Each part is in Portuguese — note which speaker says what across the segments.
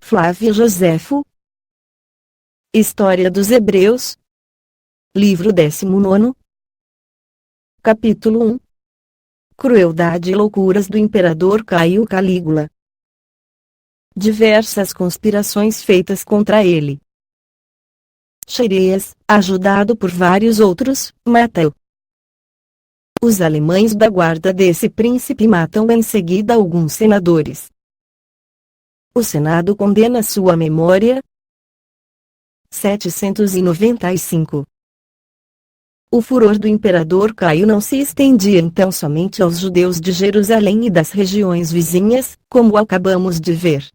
Speaker 1: Flávio Joséfo. História dos Hebreus. Livro 19. Capítulo 1. Crueldade e loucuras do imperador Caio Calígula. Diversas conspirações feitas contra ele. Xerêas, ajudado por vários outros, mata-o. Os alemães da guarda desse príncipe matam em seguida alguns senadores. O Senado condena sua memória. 795. O furor do imperador Caio não se estendia então somente aos judeus de Jerusalém e das regiões vizinhas, como acabamos de ver.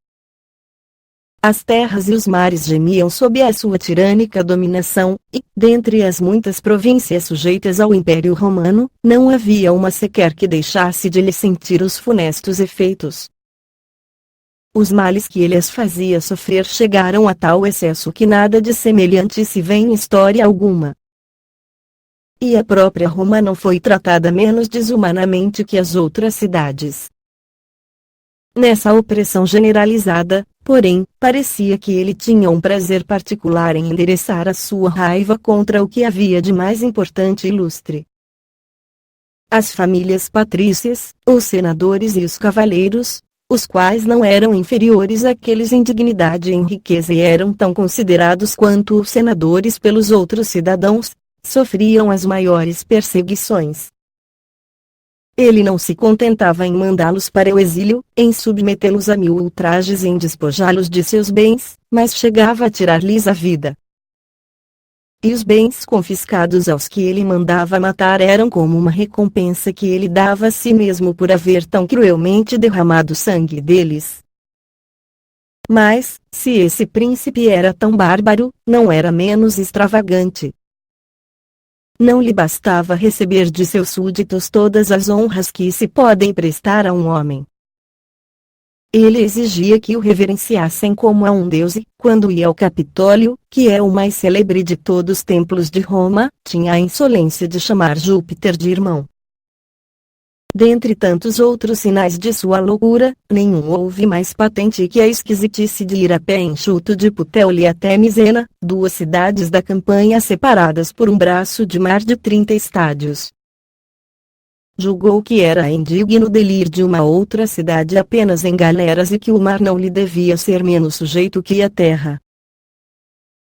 Speaker 1: As terras e os mares gemiam sob a sua tirânica dominação, e, dentre as muitas províncias sujeitas ao Império Romano, não havia uma sequer que deixasse de lhe sentir os funestos efeitos. Os males que ele as fazia sofrer chegaram a tal excesso que nada de semelhante se vê em história alguma. E a própria Roma não foi tratada menos desumanamente que as outras cidades. Nessa opressão generalizada, porém, parecia que ele tinha um prazer particular em endereçar a sua raiva contra o que havia de mais importante e ilustre. As famílias patrícias, os senadores e os cavaleiros, os quais não eram inferiores àqueles em dignidade e em riqueza e eram tão considerados quanto os senadores pelos outros cidadãos, sofriam as maiores perseguições. Ele não se contentava em mandá-los para o exílio, em submetê-los a 1000 ultrajes e em despojá-los de seus bens, mas chegava a tirar-lhes a vida. E os bens confiscados aos que ele mandava matar eram como uma recompensa que ele dava a si mesmo por haver tão cruelmente derramado sangue deles. Mas, se esse príncipe era tão bárbaro, não era menos extravagante. Não lhe bastava receber de seus súditos todas as honras que se podem prestar a um homem. Ele exigia que o reverenciassem como a um deus e, quando ia ao Capitólio, que é o mais célebre de todos os templos de Roma, tinha a insolência de chamar Júpiter de irmão. Dentre tantos outros sinais de sua loucura, nenhum houve mais patente que a esquisitice de ir a pé enxuto de Puteoli até Misena, 2 cidades da campanha separadas por um braço de mar de 30 estádios. Julgou que era indigno dele ir de uma outra cidade apenas em galeras e que o mar não lhe devia ser menos sujeito que a terra.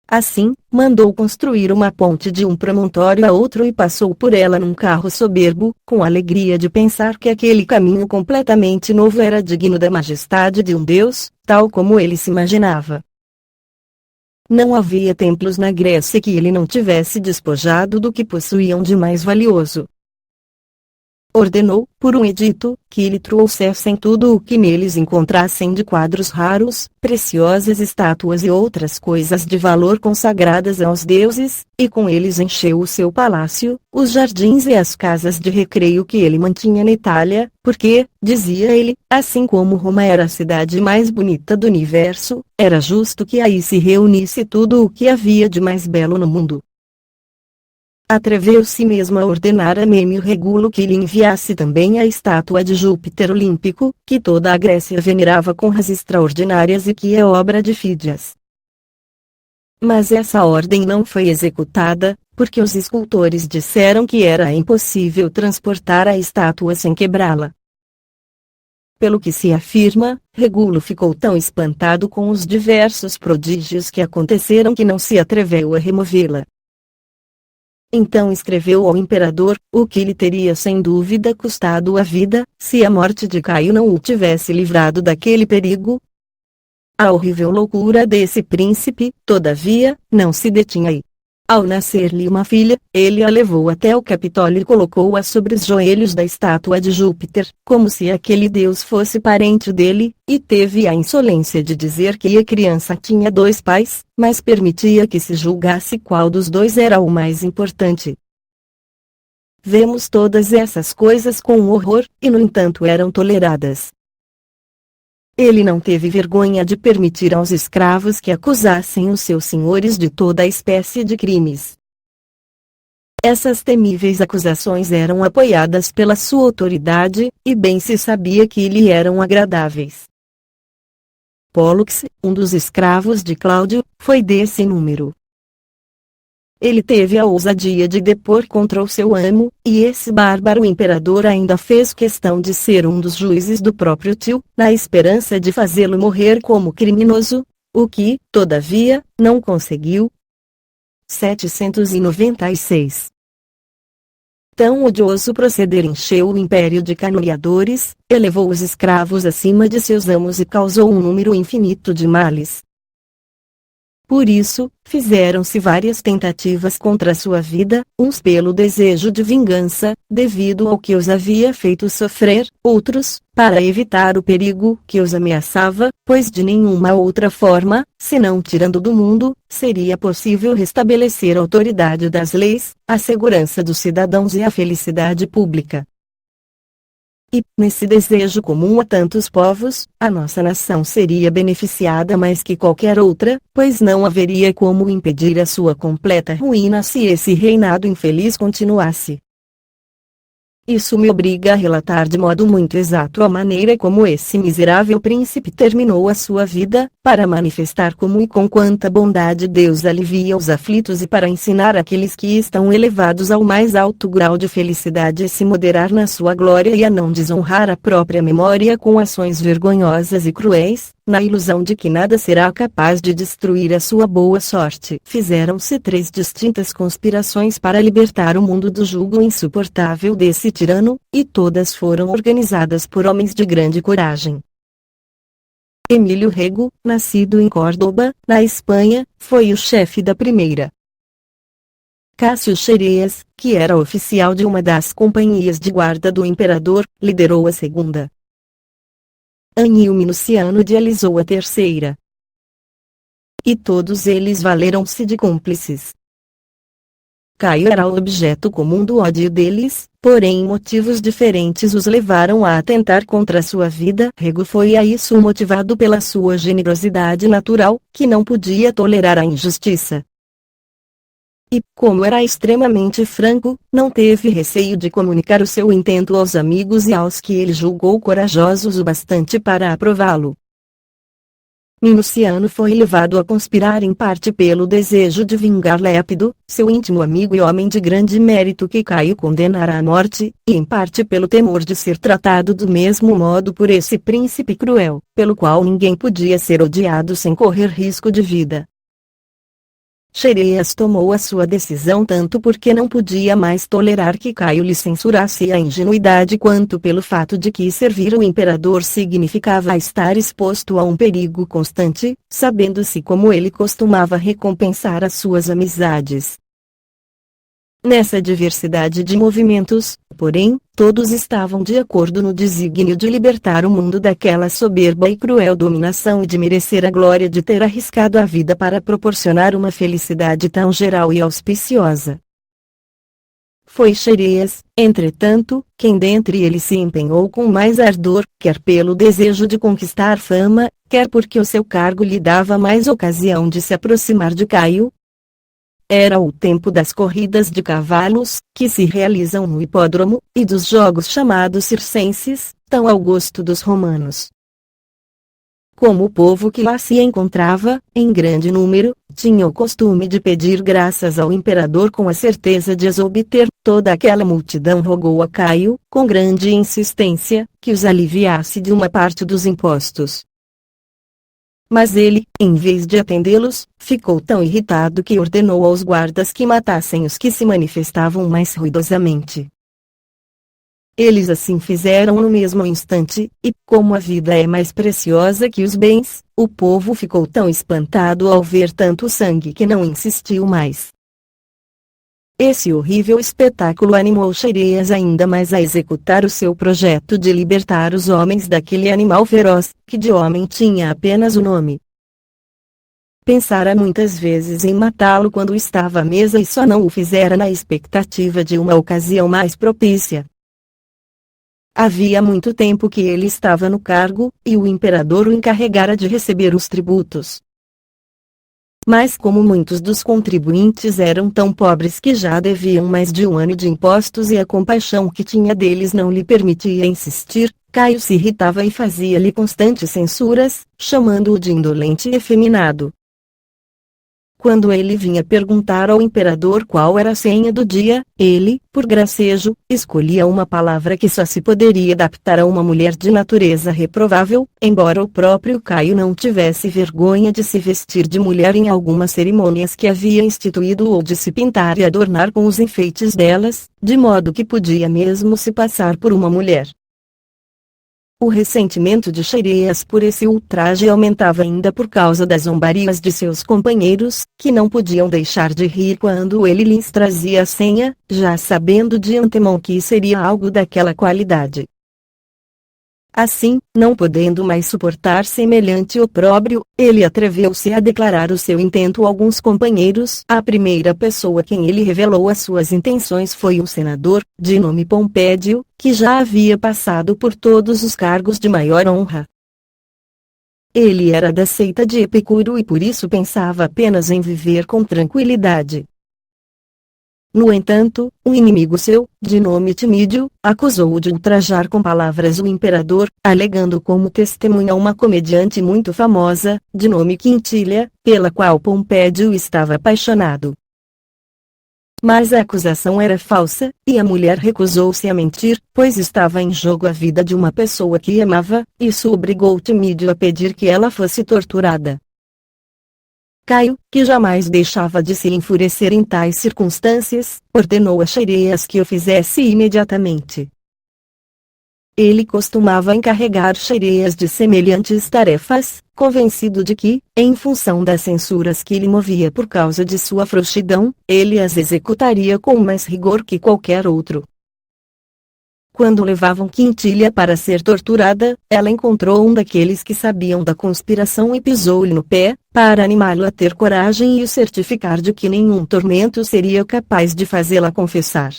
Speaker 1: Assim, mandou construir uma ponte de um promontório a outro e passou por ela num carro soberbo, com alegria de pensar que aquele caminho completamente novo era digno da majestade de um deus, tal como ele se imaginava. Não havia templos na Grécia que ele não tivesse despojado do que possuíam de mais valioso. Ordenou, por um edito, que lhe trouxessem tudo o que neles encontrassem de quadros raros, preciosas estátuas e outras coisas de valor consagradas aos deuses, e com eles encheu o seu palácio, os jardins e as casas de recreio que ele mantinha na Itália, porque, dizia ele, assim como Roma era a cidade mais bonita do universo, era justo que aí se reunisse tudo o que havia de mais belo no mundo. Atreveu-se mesmo a ordenar a Mêmio Regulo que lhe enviasse também a estátua de Júpiter Olímpico, que toda a Grécia venerava com honras extraordinárias e que é obra de Fídias. Mas essa ordem não foi executada, porque os escultores disseram que era impossível transportar a estátua sem quebrá-la. Pelo que se afirma, Regulo ficou tão espantado com os diversos prodígios que aconteceram que não se atreveu a removê-la. Então escreveu ao imperador, o que lhe teria sem dúvida custado a vida, se a morte de Caio não o tivesse livrado daquele perigo. A horrível loucura desse príncipe, todavia, não se detinha aí. Ao nascer-lhe uma filha, ele a levou até o Capitólio e colocou-a sobre os joelhos da estátua de Júpiter, como se aquele deus fosse parente dele, e teve a insolência de dizer que a criança tinha 2 pais, mas permitia que se julgasse qual dos 2 era o mais importante. Vemos todas essas coisas com horror, e no entanto eram toleradas. Ele não teve vergonha de permitir aos escravos que acusassem os seus senhores de toda a espécie de crimes. Essas temíveis acusações eram apoiadas pela sua autoridade, e bem se sabia que lhe eram agradáveis. Pólux, um dos escravos de Cláudio, foi desse número. Ele teve a ousadia de depor contra o seu amo, e esse bárbaro imperador ainda fez questão de ser um dos juízes do próprio tio, na esperança de fazê-lo morrer como criminoso, o que, todavia, não conseguiu. 796. Tão odioso proceder encheu o império de caluniadores, elevou os escravos acima de seus amos e causou um número infinito de males. Por isso, fizeram-se várias tentativas contra sua vida, uns pelo desejo de vingança, devido ao que os havia feito sofrer, outros, para evitar o perigo que os ameaçava, pois de nenhuma outra forma, senão tirando do mundo, seria possível restabelecer a autoridade das leis, a segurança dos cidadãos e a felicidade pública. E, nesse desejo comum a tantos povos, a nossa nação seria beneficiada mais que qualquer outra, pois não haveria como impedir a sua completa ruína se esse reinado infeliz continuasse. Isso me obriga a relatar de modo muito exato a maneira como esse miserável príncipe terminou a sua vida, para manifestar como e com quanta bondade Deus alivia os aflitos e para ensinar àqueles que estão elevados ao mais alto grau de felicidade a se moderar na sua glória e a não desonrar a própria memória com ações vergonhosas e cruéis, na ilusão de que nada será capaz de destruir a sua boa sorte. Fizeram-se 3 distintas conspirações para libertar o mundo do jugo insuportável desse tirano, e todas foram organizadas por homens de grande coragem. Emílio Rego, nascido em Córdoba, na Espanha, foi o chefe da primeira. Cássio Xerez, que era oficial de uma das companhias de guarda do imperador, liderou a segunda. Anio Minuciano idealizou a terceira. E todos eles valeram-se de cúmplices. Caio era o objeto comum do ódio deles, porém motivos diferentes os levaram a atentar contra sua vida. Rego foi a isso motivado pela sua generosidade natural, que não podia tolerar a injustiça. E, como era extremamente franco, não teve receio de comunicar o seu intento aos amigos e aos que ele julgou corajosos o bastante para aprová-lo. Minuciano foi levado a conspirar em parte pelo desejo de vingar Lépido, seu íntimo amigo e homem de grande mérito que Caio condenara à morte, e em parte pelo temor de ser tratado do mesmo modo por esse príncipe cruel, pelo qual ninguém podia ser odiado sem correr risco de vida. Xerez tomou a sua decisão tanto porque não podia mais tolerar que Caio lhe censurasse a ingenuidade quanto pelo fato de que servir o imperador significava estar exposto a um perigo constante, sabendo-se como ele costumava recompensar as suas amizades. Nessa diversidade de movimentos, porém, todos estavam de acordo no desígnio de libertar o mundo daquela soberba e cruel dominação e de merecer a glória de ter arriscado a vida para proporcionar uma felicidade tão geral e auspiciosa. Foi Xerez, entretanto, quem dentre eles se empenhou com mais ardor, quer pelo desejo de conquistar fama, quer porque o seu cargo lhe dava mais ocasião de se aproximar de Caio. Era o tempo das corridas de cavalos, que se realizam no hipódromo, e dos jogos chamados circenses, tão ao gosto dos romanos. Como o povo que lá se encontrava, em grande número, tinha o costume de pedir graças ao imperador com a certeza de as obter, toda aquela multidão rogou a Caio, com grande insistência, que os aliviasse de uma parte dos impostos. Mas ele, em vez de atendê-los, ficou tão irritado que ordenou aos guardas que matassem os que se manifestavam mais ruidosamente. Eles assim fizeram no mesmo instante, e, como a vida é mais preciosa que os bens, o povo ficou tão espantado ao ver tanto sangue que não insistiu mais. Esse horrível espetáculo animou Xerez ainda mais a executar o seu projeto de libertar os homens daquele animal feroz, que de homem tinha apenas o nome. Pensara muitas vezes em matá-lo quando estava à mesa e só não o fizera na expectativa de uma ocasião mais propícia. Havia muito tempo que ele estava no cargo, e o imperador o encarregara de receber os tributos. Mas como muitos dos contribuintes eram tão pobres que já deviam mais de um ano de impostos e a compaixão que tinha deles não lhe permitia insistir, Caio se irritava e fazia-lhe constantes censuras, chamando-o de indolente e efeminado. Quando ele vinha perguntar ao imperador qual era a senha do dia, ele, por gracejo, escolhia uma palavra que só se poderia adaptar a uma mulher de natureza reprovável, embora o próprio Caio não tivesse vergonha de se vestir de mulher em algumas cerimônias que havia instituído ou de se pintar e adornar com os enfeites delas, de modo que podia mesmo se passar por uma mulher. O ressentimento de Xerêas por esse ultraje aumentava ainda por causa das zombarias de seus companheiros, que não podiam deixar de rir quando ele lhes trazia a senha, já sabendo de antemão que seria algo daquela qualidade. Assim, não podendo mais suportar semelhante opróbrio, ele atreveu-se a declarar o seu intento a alguns companheiros. A primeira pessoa a quem ele revelou as suas intenções foi um senador, de nome Pompédio, que já havia passado por todos os cargos de maior honra. Ele era da seita de Epicuro e por isso pensava apenas em viver com tranquilidade. No entanto, um inimigo seu, de nome Timídio, acusou-o de ultrajar com palavras o imperador, alegando como testemunha uma comediante muito famosa, de nome Quintilia, pela qual Pompédio estava apaixonado. Mas a acusação era falsa, e a mulher recusou-se a mentir, pois estava em jogo a vida de uma pessoa que amava. Isso obrigou Timídio a pedir que ela fosse torturada. Caio, que jamais deixava de se enfurecer em tais circunstâncias, ordenou a Xerêas que o fizesse imediatamente. Ele costumava encarregar Xerêas de semelhantes tarefas, convencido de que, em função das censuras que lhe movia por causa de sua frouxidão, ele as executaria com mais rigor que qualquer outro. Quando levavam Quintilia para ser torturada, ela encontrou um daqueles que sabiam da conspiração e pisou-lhe no pé, para animá-lo a ter coragem e o certificar de que nenhum tormento seria capaz de fazê-la confessar.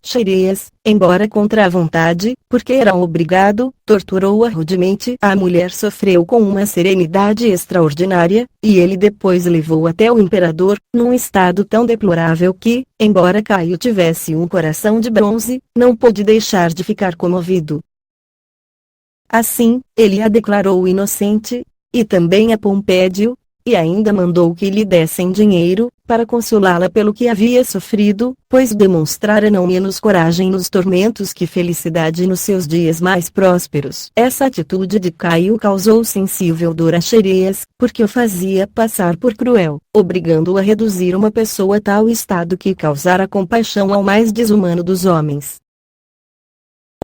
Speaker 1: Xerêas, embora contra a vontade, porque era obrigado, torturou-a rudemente. A mulher sofreu com uma serenidade extraordinária, e ele depois levou até o imperador, num estado tão deplorável que, embora Caio tivesse um coração de bronze, não pôde deixar de ficar comovido. Assim, ele a declarou inocente, e também a Pompédio, e ainda mandou que lhe dessem dinheiro, para consolá-la pelo que havia sofrido, pois demonstrara não menos coragem nos tormentos que felicidade nos seus dias mais prósperos. Essa atitude de Caio causou sensível dor a Xerêas, porque o fazia passar por cruel, obrigando-o a reduzir uma pessoa a tal estado que causara compaixão ao mais desumano dos homens.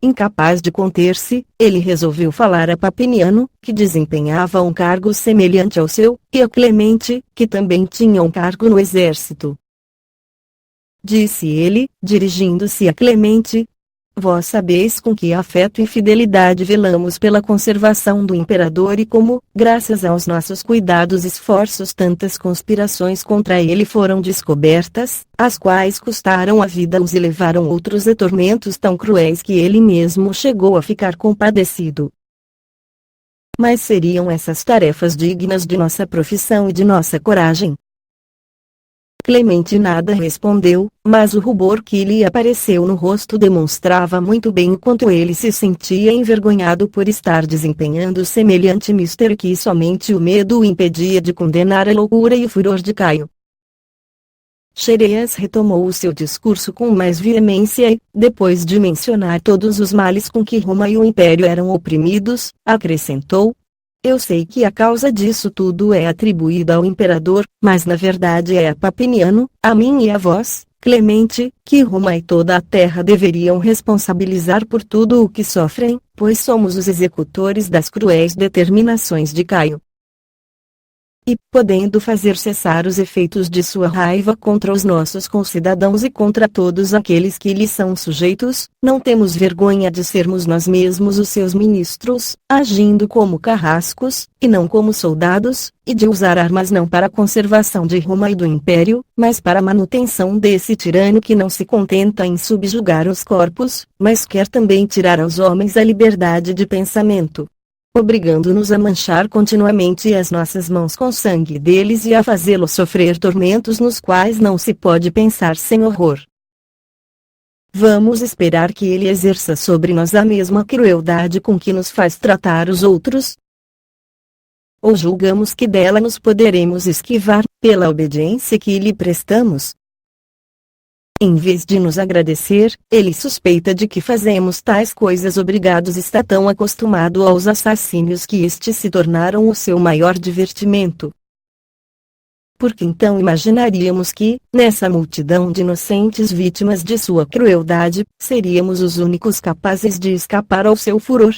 Speaker 1: Incapaz de conter-se, ele resolveu falar a Papiniano, que desempenhava um cargo semelhante ao seu, e a Clemente, que também tinha um cargo no exército. Disse ele, dirigindo-se a Clemente: Vós sabeis com que afeto e fidelidade velamos pela conservação do imperador e como, graças aos nossos cuidados e esforços, tantas conspirações contra ele foram descobertas, as quais custaram a vida-os e levaram outros a tormentos tão cruéis que ele mesmo chegou a ficar compadecido. Mas seriam essas tarefas dignas de nossa profissão e de nossa coragem? Clemente nada respondeu, mas o rubor que lhe apareceu no rosto demonstrava muito bem o quanto ele se sentia envergonhado por estar desempenhando semelhante mistério que somente o medo o impedia de condenar a loucura e o furor de Caio. Xerêas retomou o seu discurso com mais veemência e, depois de mencionar todos os males com que Roma e o Império eram oprimidos, acrescentou: Eu sei que a causa disso tudo é atribuída ao imperador, mas na verdade é a Papiniano, a mim e a vós, Clemente, que Roma e toda a terra deveriam responsabilizar por tudo o que sofrem, pois somos os executores das cruéis determinações de Caio. E, podendo fazer cessar os efeitos de sua raiva contra os nossos concidadãos e contra todos aqueles que lhe são sujeitos, não temos vergonha de sermos nós mesmos os seus ministros, agindo como carrascos, e não como soldados, e de usar armas não para a conservação de Roma e do Império, mas para a manutenção desse tirano que não se contenta em subjugar os corpos, mas quer também tirar aos homens a liberdade de pensamento. obrigando-nos a manchar continuamente as nossas mãos com sangue deles e a fazê-los sofrer tormentos nos quais não se pode pensar sem horror. Vamos esperar que ele exerça sobre nós a mesma crueldade com que nos faz tratar os outros? Ou julgamos que dela nos poderemos esquivar, pela obediência que lhe prestamos? Em vez de nos agradecer, ele suspeita de que fazemos tais coisas obrigados, está tão acostumado aos assassínios que estes se tornaram o seu maior divertimento. Porque então imaginaríamos que, nessa multidão de inocentes vítimas de sua crueldade, seríamos os únicos capazes de escapar ao seu furor?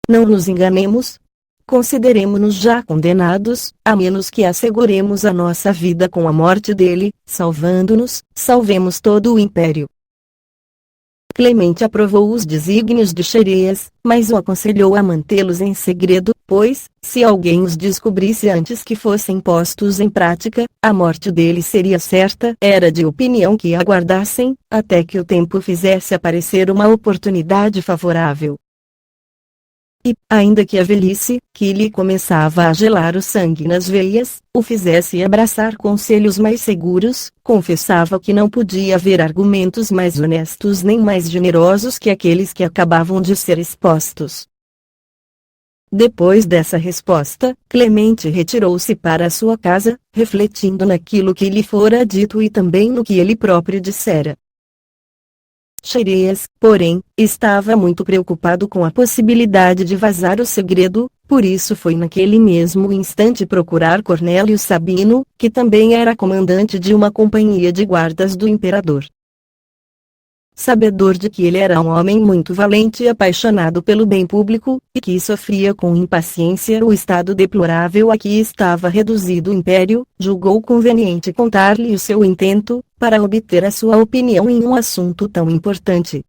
Speaker 1: Não nos enganemos. Consideremo-nos já condenados, a menos que asseguremos a nossa vida com a morte dele, salvando-nos, salvemos todo o império. Clemente aprovou os desígnios de Xereas, mas o aconselhou a mantê-los em segredo, pois, se alguém os descobrisse antes que fossem postos em prática, a morte dele seria certa. Era de opinião que aguardassem, até que o tempo fizesse aparecer uma oportunidade favorável. E, ainda que a velhice, que lhe começava a gelar o sangue nas veias, o fizesse abraçar conselhos mais seguros, confessava que não podia haver argumentos mais honestos nem mais generosos que aqueles que acabavam de ser expostos. Depois dessa resposta, Clemente retirou-se para sua casa, refletindo naquilo que lhe fora dito e também no que ele próprio dissera. Xereas, porém, estava muito preocupado com a possibilidade de vazar o segredo, por isso foi naquele mesmo instante procurar Cornélio Sabino, que também era comandante de uma companhia de guardas do imperador. Sabedor de que ele era um homem muito valente e apaixonado pelo bem público, e que sofria com impaciência o estado deplorável a que estava reduzido o império, julgou conveniente contar-lhe o seu intento, para obter a sua opinião em um assunto tão importante.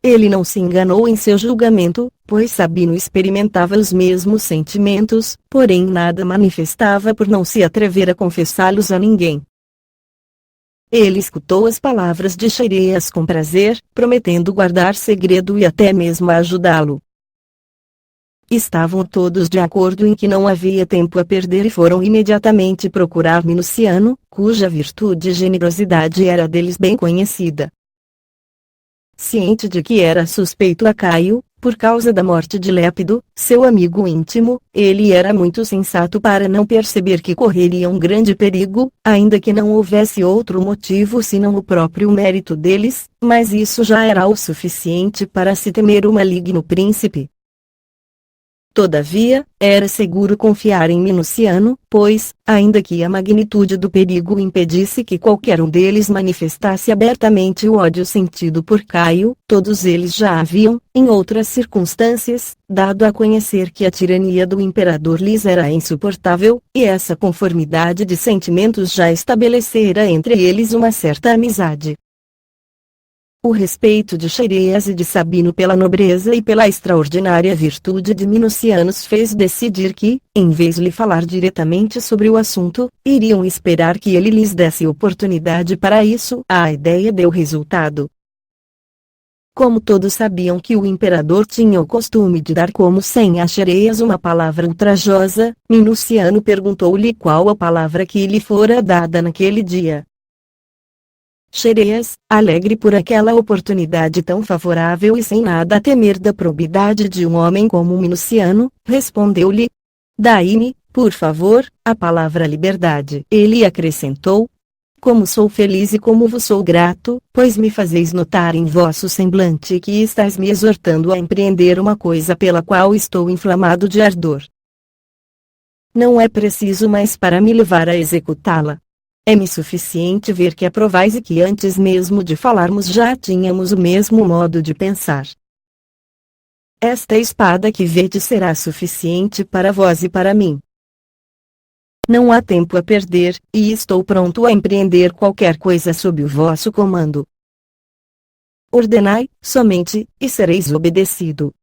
Speaker 1: Ele não se enganou em seu julgamento, pois Sabino experimentava os mesmos sentimentos, porém nada manifestava por não se atrever a confessá-los a ninguém. Ele escutou as palavras de Xereas com prazer, prometendo guardar segredo e até mesmo ajudá-lo. Estavam todos de acordo em que não havia tempo a perder e foram imediatamente procurar Minuciano, cuja virtude e generosidade era deles bem conhecida. Ciente de que era suspeito a Caio, por causa da morte de Lépido, seu amigo íntimo, ele era muito sensato para não perceber que correria um grande perigo, ainda que não houvesse outro motivo senão o próprio mérito deles, mas isso já era o suficiente para se temer o maligno príncipe. Todavia, era seguro confiar em Minuciano, pois, ainda que a magnitude do perigo impedisse que qualquer um deles manifestasse abertamente o ódio sentido por Caio, todos eles já haviam, em outras circunstâncias, dado a conhecer que a tirania do imperador lhes era insuportável, e essa conformidade de sentimentos já estabelecera entre eles uma certa amizade. O respeito de Xereas e de Sabino pela nobreza e pela extraordinária virtude de Minuciano fez decidir que, em vez de lhe falar diretamente sobre o assunto, iriam esperar que ele lhes desse oportunidade para isso. A ideia deu resultado. Como todos sabiam que o imperador tinha o costume de dar como senha a Xereas uma palavra ultrajosa, Minuciano perguntou-lhe qual a palavra que lhe fora dada naquele dia. Xereas, alegre por aquela oportunidade tão favorável e sem nada a temer da probidade de um homem como Minuciano, respondeu-lhe: "Dai-me, por favor, a palavra liberdade." Ele acrescentou: "Como sou feliz e como vos sou grato, pois me fazeis notar em vosso semblante que estáis me exortando a empreender uma coisa pela qual estou inflamado de ardor. Não é preciso mais para me levar a executá-la. É-me suficiente ver que aprovais e que antes mesmo de falarmos já tínhamos o mesmo modo de pensar. Esta espada que vedes será suficiente para vós e para mim. Não há tempo a perder, e estou pronto a empreender qualquer coisa sob o vosso comando. Ordenai, somente, e sereis obedecido.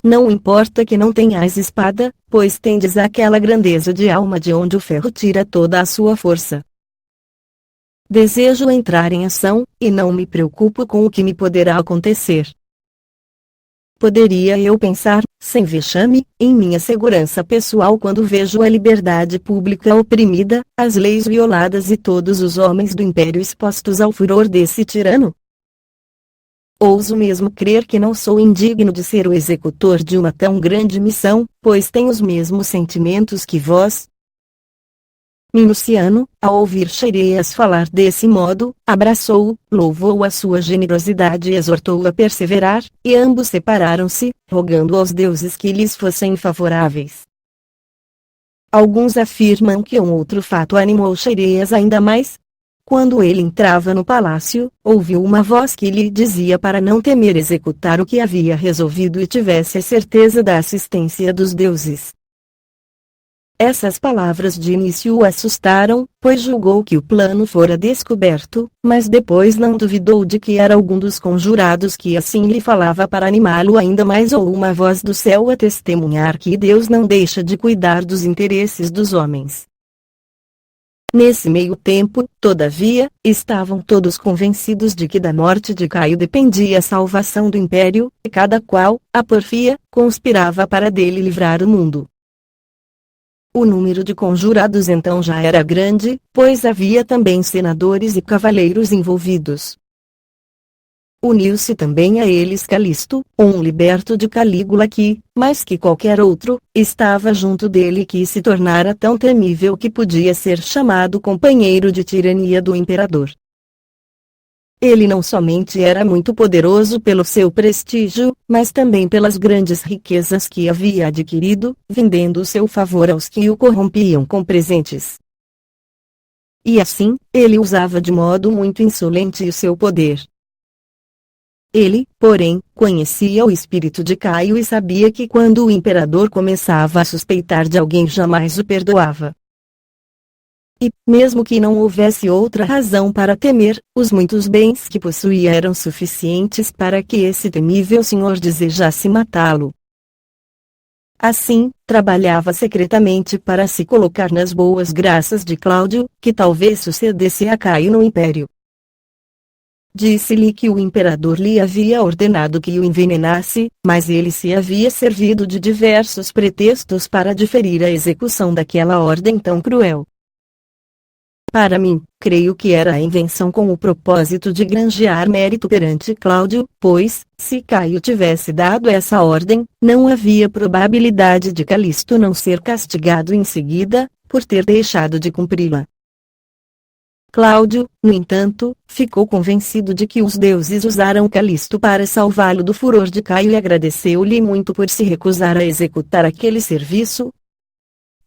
Speaker 1: Não importa que não tenhais espada, pois tendes aquela grandeza de alma de onde o ferro tira toda a sua força. Desejo entrar em ação, e não me preocupo com o que me poderá acontecer. poderia eu pensar, sem vexame, em minha segurança pessoal quando vejo a liberdade pública oprimida, as leis violadas e todos os homens do império expostos ao furor desse tirano? Ouso mesmo crer que não sou indigno de ser o executor de uma tão grande missão, pois tenho os mesmos sentimentos que vós. Minuciano, ao ouvir Xerêas falar desse modo, abraçou-o, louvou a sua generosidade e exortou-o a perseverar, e ambos separaram-se, rogando aos deuses que lhes fossem favoráveis. Alguns afirmam que um outro fato animou Xerêas ainda mais. Quando ele entrava no palácio, ouviu uma voz que lhe dizia para não temer executar o que havia resolvido e tivesse a certeza da assistência dos deuses. Essas palavras de início o assustaram, pois julgou que o plano fora descoberto, mas depois não duvidou de que era algum dos conjurados que assim lhe falava para animá-lo ainda mais ou uma voz do céu a testemunhar que Deus não deixa de cuidar dos interesses dos homens. Nesse meio tempo, todavia, estavam todos convencidos de que da morte de Caio dependia a salvação do império, e cada qual, a porfia, conspirava para dele livrar o mundo. O número de conjurados então já era grande, pois havia também senadores e cavaleiros envolvidos. Uniu-se também a eles Calisto, um liberto de Calígula que, mais que qualquer outro, estava junto dele e que se tornara tão temível que podia ser chamado companheiro de tirania do imperador. Ele não somente era muito poderoso pelo seu prestígio, mas também pelas grandes riquezas que havia adquirido, vendendo o seu favor aos que o corrompiam com presentes. E assim, ele usava de modo muito insolente o seu poder. Ele, porém, conhecia o espírito de Caio e sabia que quando o imperador começava a suspeitar de alguém jamais o perdoava. E, mesmo que não houvesse outra razão para temer, os muitos bens que possuía eram suficientes para que esse temível senhor desejasse matá-lo. Assim, trabalhava secretamente para se colocar nas boas graças de Cláudio, que talvez sucedesse a Caio no império. Disse-lhe que o imperador lhe havia ordenado que o envenenasse, mas ele se havia servido de diversos pretextos para diferir a execução daquela ordem tão cruel. Para mim, creio que era a invenção com o propósito de granjear mérito perante Cláudio, pois, se Caio tivesse dado essa ordem, não havia probabilidade de Calisto não ser castigado em seguida, por ter deixado de cumpri-la. Cláudio, no entanto, ficou convencido de que os deuses usaram Calisto para salvá-lo do furor de Caio e agradeceu-lhe muito por se recusar a executar aquele serviço.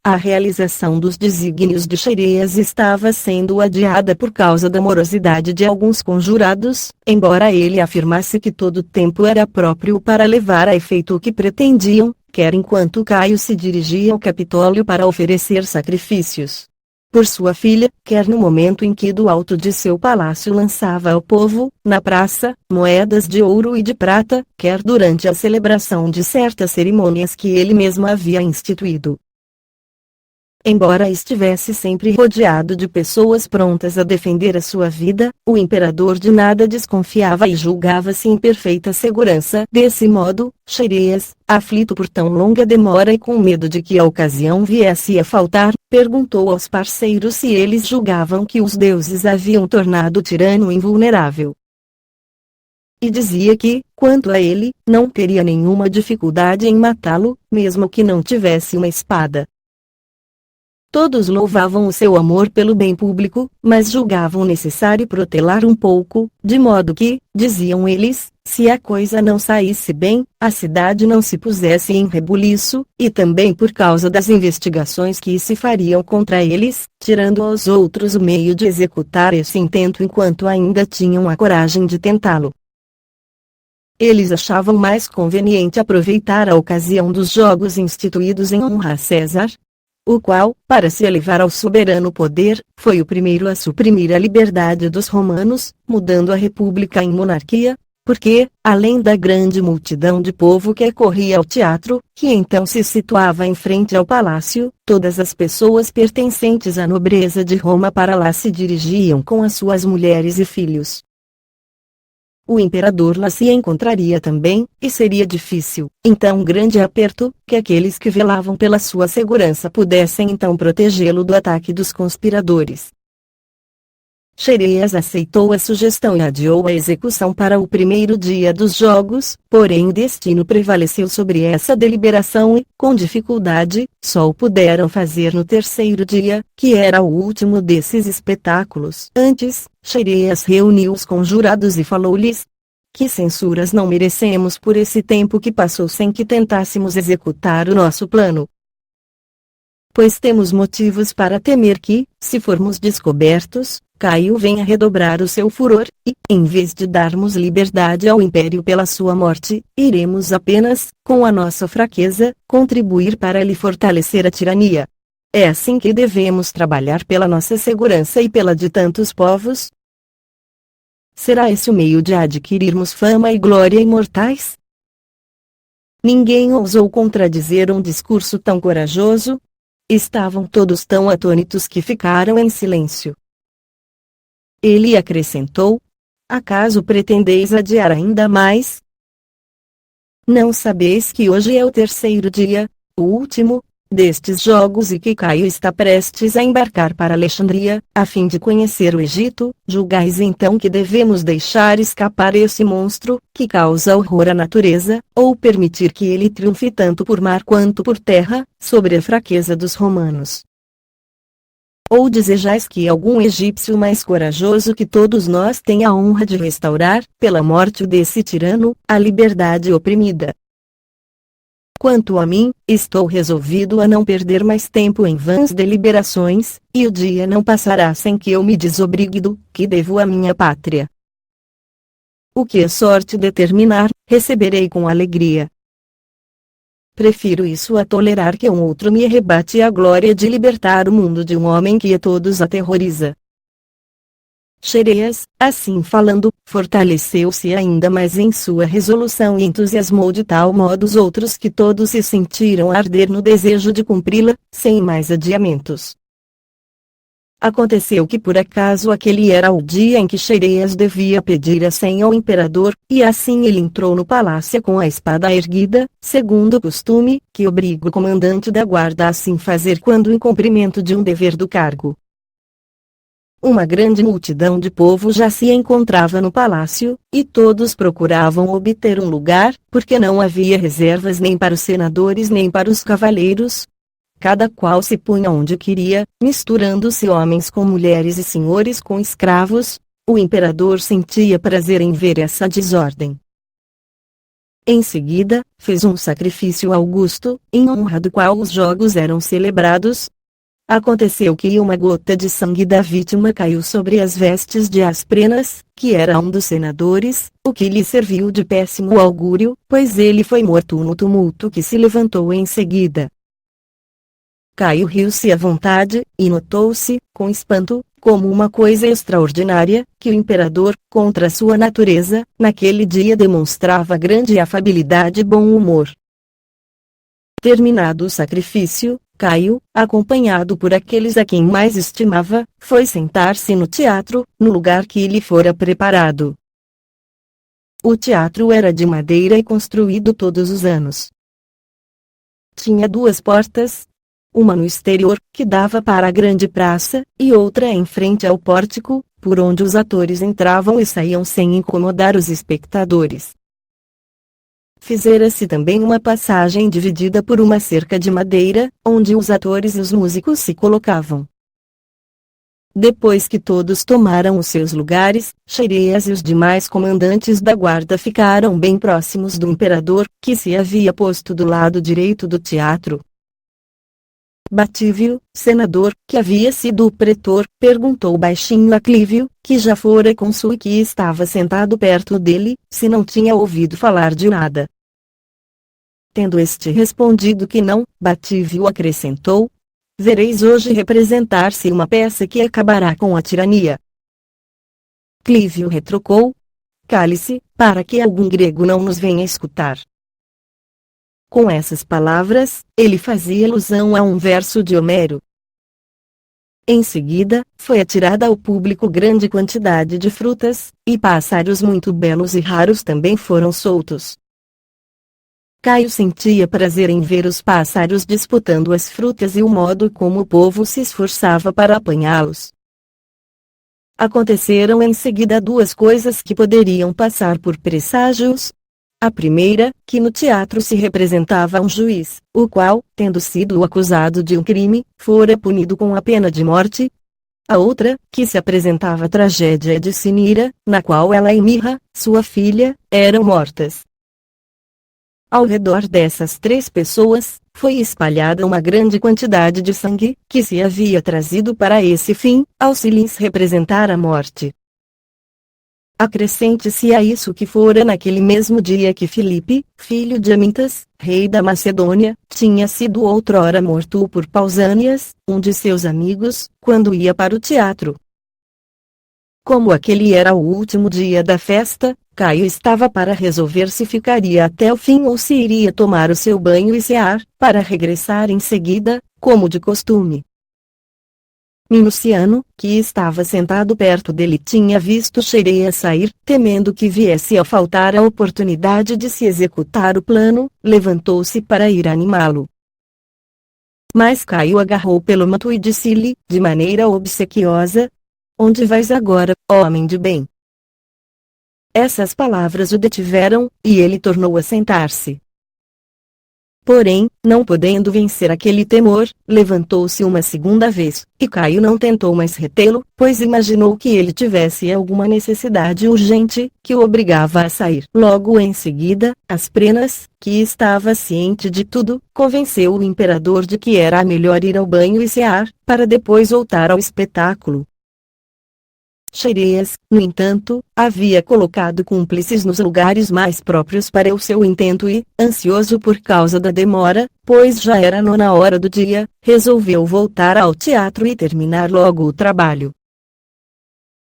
Speaker 1: A realização dos desígnios de Xerêas estava sendo adiada por causa da morosidade de alguns conjurados, embora ele afirmasse que todo o tempo era próprio para levar a efeito o que pretendiam, quer enquanto Caio se dirigia ao Capitólio para oferecer sacrifícios por sua filha, quer no momento em que do alto de seu palácio lançava ao povo, na praça, moedas de ouro e de prata, quer durante a celebração de certas cerimônias que ele mesmo havia instituído. Embora estivesse sempre rodeado de pessoas prontas a defender a sua vida, o imperador de nada desconfiava e julgava-se em perfeita segurança. Desse modo, Xerêas, aflito por tão longa demora e com medo de que a ocasião viesse a faltar, perguntou aos parceiros se eles julgavam que os deuses haviam tornado o tirano invulnerável. E dizia que, quanto a ele, não teria nenhuma dificuldade em matá-lo, mesmo que não tivesse uma espada. Todos louvavam o seu amor pelo bem público, mas julgavam necessário protelar um pouco, de modo que, diziam eles, se a coisa não saísse bem, a cidade não se pusesse em rebuliço, e também por causa das investigações que se fariam contra eles, tirando aos outros o meio de executar esse intento enquanto ainda tinham a coragem de tentá-lo. Eles achavam mais conveniente aproveitar a ocasião dos jogos instituídos em honra a César, o qual, para se elevar ao soberano poder, foi o primeiro a suprimir a liberdade dos romanos, mudando a república em monarquia, porque, além da grande multidão de povo que corria ao teatro, que então se situava em frente ao palácio, todas as pessoas pertencentes à nobreza de Roma para lá se dirigiam com as suas mulheres e filhos. O imperador lá se encontraria também, e seria difícil, então grande aperto, que aqueles que velavam pela sua segurança pudessem então protegê-lo do ataque dos conspiradores. Xerêas aceitou a sugestão e adiou a execução para o primeiro dia dos jogos, porém o destino prevaleceu sobre essa deliberação e, com dificuldade, só o puderam fazer no terceiro dia, que era o último desses espetáculos. Antes, Xerêas reuniu os conjurados e falou-lhes: que censuras não merecemos por esse tempo que passou sem que tentássemos executar o nosso plano. Pois temos motivos para temer que, se formos descobertos, Caio venha redobrar o seu furor, e, em vez de darmos liberdade ao Império pela sua morte, iremos apenas, com a nossa fraqueza, contribuir para lhe fortalecer a tirania. É assim que devemos trabalhar pela nossa segurança e pela de tantos povos? Será esse o meio de adquirirmos fama e glória imortais? Ninguém ousou contradizer um discurso tão corajoso. Estavam todos tão atônitos que ficaram em silêncio. Ele acrescentou: acaso pretendeis adiar ainda mais? Não sabeis que hoje é o terceiro dia, o último, destes jogos e que Caio está prestes a embarcar para Alexandria, a fim de conhecer o Egito? Julgais então que devemos deixar escapar esse monstro, que causa horror à natureza, ou permitir que ele triunfe tanto por mar quanto por terra, sobre a fraqueza dos romanos? Ou desejais que algum egípcio mais corajoso que todos nós tenha a honra de restaurar, pela morte desse tirano, a liberdade oprimida? Quanto a mim, estou resolvido a não perder mais tempo em vãs deliberações, e o dia não passará sem que eu me desobrigue do que devo à minha pátria. O que a sorte determinar, receberei com alegria. Prefiro isso a tolerar que um outro me arrebate a glória de libertar o mundo de um homem que a todos aterroriza. Xerêas, assim falando, fortaleceu-se ainda mais em sua resolução e entusiasmou de tal modo os outros que todos se sentiram arder no desejo de cumpri-la, sem mais adiamentos. Aconteceu que por acaso aquele era o dia em que Xerêas devia pedir a senha ao imperador, e assim ele entrou no palácio com a espada erguida, segundo o costume, que obriga o comandante da guarda a assim fazer quando em cumprimento de um dever do cargo. Uma grande multidão de povo já se encontrava no palácio, e todos procuravam obter um lugar, porque não havia reservas nem para os senadores nem para os cavaleiros. Cada qual se punha onde queria, misturando-se homens com mulheres e senhores com escravos. O imperador sentia prazer em ver essa desordem. Em seguida, fez um sacrifício augusto, em honra do qual os jogos eram celebrados. Aconteceu que uma gota de sangue da vítima caiu sobre as vestes de Asprenas, que era um dos senadores, o que lhe serviu de péssimo augúrio, pois ele foi morto no tumulto que se levantou em seguida. Caio riu-se à vontade, e notou-se, com espanto, como uma coisa extraordinária, que o imperador, contra sua natureza, naquele dia demonstrava grande afabilidade e bom humor. Terminado o sacrifício, Caio, acompanhado por aqueles a quem mais estimava, foi sentar-se no teatro, no lugar que lhe fora preparado. O teatro era de madeira e construído todos os anos. Tinha duas portas, uma no exterior, que dava para a grande praça, e outra em frente ao pórtico, por onde os atores entravam e saíam sem incomodar os espectadores. Fizera-se também uma passagem dividida por uma cerca de madeira, onde os atores e os músicos se colocavam. Depois que todos tomaram os seus lugares, Xerêas e os demais comandantes da guarda ficaram bem próximos do imperador, que se havia posto do lado direito do teatro. Batívio, senador, que havia sido o pretor, perguntou baixinho a Clívio, que já fora cônsul e que estava sentado perto dele, se não tinha ouvido falar de nada. Tendo este respondido que não, Batívio acrescentou: vereis hoje representar-se uma peça que acabará com a tirania. Clívio retrucou: cale-se, para que algum grego não nos venha escutar. Com essas palavras, ele fazia alusão a um verso de Homero. Em seguida, foi atirada ao público grande quantidade de frutas, e pássaros muito belos e raros também foram soltos. Caio sentia prazer em ver os pássaros disputando as frutas e o modo como o povo se esforçava para apanhá-los. Aconteceram em seguida duas coisas que poderiam passar por presságios. A primeira, que no teatro se representava um juiz, o qual, tendo sido acusado de um crime, fora punido com a pena de morte. A outra, que se apresentava a tragédia de Sinira, na qual ela e Mirra, sua filha, eram mortas. Ao redor dessas três pessoas, foi espalhada uma grande quantidade de sangue, que se havia trazido para esse fim, ao se lhes representar a morte. Acrescente-se a isso que fora naquele mesmo dia que Filipe, filho de Amintas, rei da Macedônia, tinha sido outrora morto por Pausânias, um de seus amigos, quando ia para o teatro. Como aquele era o último dia da festa, Caio estava para resolver se ficaria até o fim ou se iria tomar o seu banho e cear, para regressar em seguida, como de costume. Minuciano, que estava sentado perto dele, tinha visto Xereia sair, temendo que viesse a faltar a oportunidade de se executar o plano, levantou-se para ir animá-lo. Mas Caio agarrou pelo manto e disse-lhe, de maneira obsequiosa: "Onde vais agora, homem de bem?" Essas palavras o detiveram, e ele tornou a sentar-se. Porém, não podendo vencer aquele temor, levantou-se uma segunda vez, e Caio não tentou mais retê-lo, pois imaginou que ele tivesse alguma necessidade urgente, que o obrigava a sair. Logo em seguida, Asprenas, que estava ciente de tudo, convenceu o imperador de que era melhor ir ao banho e cear, para depois voltar ao espetáculo. Xereas, no entanto, havia colocado cúmplices nos lugares mais próprios para o seu intento e, ansioso por causa da demora, pois já era a 9ª do dia, resolveu voltar ao teatro e terminar logo o trabalho.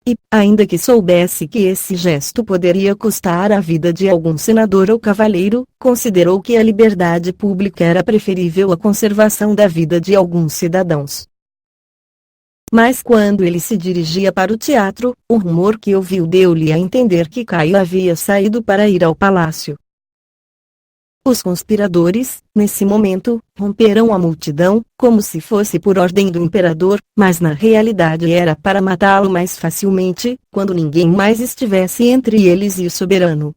Speaker 1: E, ainda que soubesse que esse gesto poderia custar a vida de algum senador ou cavaleiro, considerou que a liberdade pública era preferível à conservação da vida de alguns cidadãos. Mas quando ele se dirigia para o teatro, o rumor que ouviu deu-lhe a entender que Caio havia saído para ir ao palácio. Os conspiradores, nesse momento, romperam a multidão, como se fosse por ordem do imperador, mas na realidade era para matá-lo mais facilmente, quando ninguém mais estivesse entre eles e o soberano.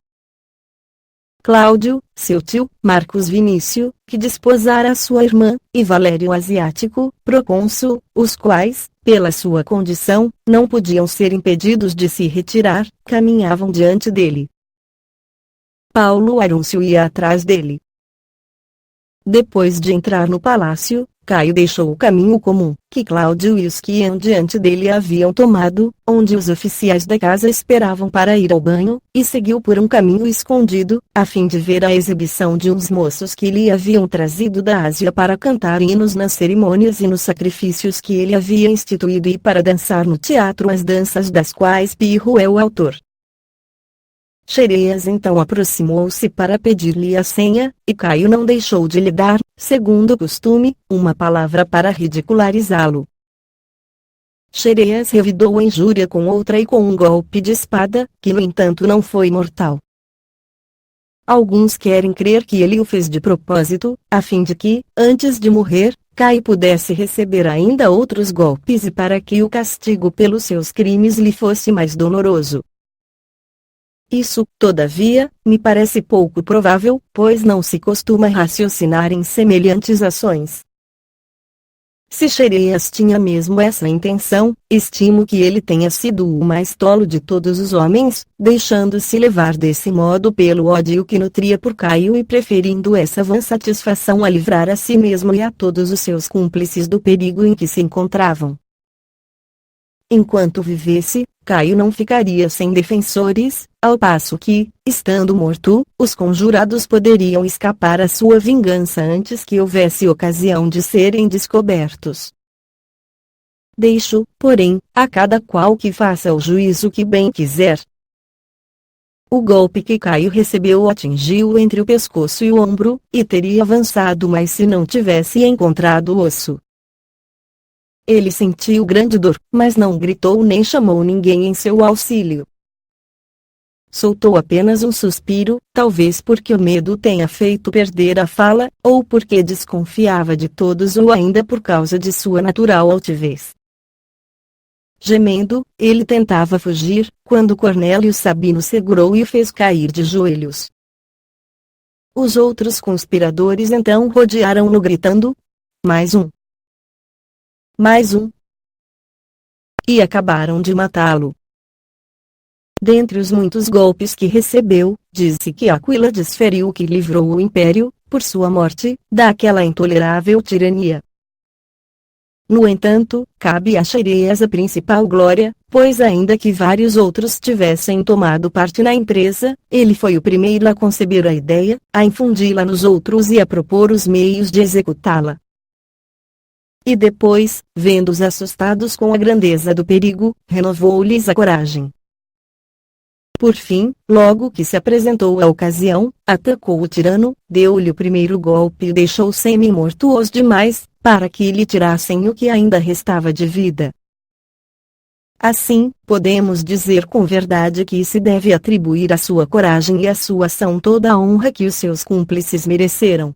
Speaker 1: Cláudio, seu tio, Marcos Vinício, que desposara sua irmã, e Valério Asiático, procônsul, os quais, pela sua condição, não podiam ser impedidos de se retirar, caminhavam diante dele. Paulo Arúncio ia atrás dele. Depois de entrar no palácio, Caio deixou o caminho comum, que Cláudio e os que iam diante dele haviam tomado, onde os oficiais da casa esperavam para ir ao banho, e seguiu por um caminho escondido, a fim de ver a exibição de uns moços que lhe haviam trazido da Ásia para cantar hinos nas cerimônias e nos sacrifícios que ele havia instituído e para dançar no teatro as danças das quais Pirro é o autor. Xereas então aproximou-se para pedir-lhe a senha, e Caio não deixou de lhe dar, segundo o costume, uma palavra para ridicularizá-lo. Xereas revidou a injúria com outra e com um golpe de espada, que no entanto não foi mortal. Alguns querem crer que ele o fez de propósito, a fim de que, antes de morrer, Caio pudesse receber ainda outros golpes e para que o castigo pelos seus crimes lhe fosse mais doloroso. Isso, todavia, me parece pouco provável, pois não se costuma raciocinar em semelhantes ações. Se Xereas tinha mesmo essa intenção, estimo que ele tenha sido o mais tolo de todos os homens, deixando-se levar desse modo pelo ódio que nutria por Caio e preferindo essa vã satisfação a livrar a si mesmo e a todos os seus cúmplices do perigo em que se encontravam. Enquanto vivesse, Caio não ficaria sem defensores, ao passo que, estando morto, os conjurados poderiam escapar à sua vingança antes que houvesse ocasião de serem descobertos. Deixo, porém, a cada qual que faça o juízo que bem quiser. O golpe que Caio recebeu atingiu entre o pescoço e o ombro, e teria avançado mais se não tivesse encontrado o osso. Ele sentiu grande dor, mas não gritou nem chamou ninguém em seu auxílio. Soltou apenas um suspiro, talvez porque o medo tenha feito perder a fala, ou porque desconfiava de todos ou ainda por causa de sua natural altivez. Gemendo, ele tentava fugir, quando Cornélio Sabino segurou e o fez cair de joelhos. Os outros conspiradores então rodearam-no gritando: mais um! Mais um! E acabaram de matá-lo. Dentre os muitos golpes que recebeu, diz-se que Aquílades feriu o que livrou o império, por sua morte, daquela intolerável tirania. No entanto, cabe a Xerêas a principal glória, pois ainda que vários outros tivessem tomado parte na empresa, ele foi o primeiro a conceber a ideia, a infundi-la nos outros e a propor os meios de executá-la. E depois, vendo-os assustados com a grandeza do perigo, renovou-lhes a coragem. Por fim, logo que se apresentou a ocasião, atacou o tirano, deu-lhe o primeiro golpe e deixou semi-morto os demais, para que lhe tirassem o que ainda restava de vida. Assim, podemos dizer com verdade que se deve atribuir à sua coragem e à sua ação toda a honra que os seus cúmplices mereceram.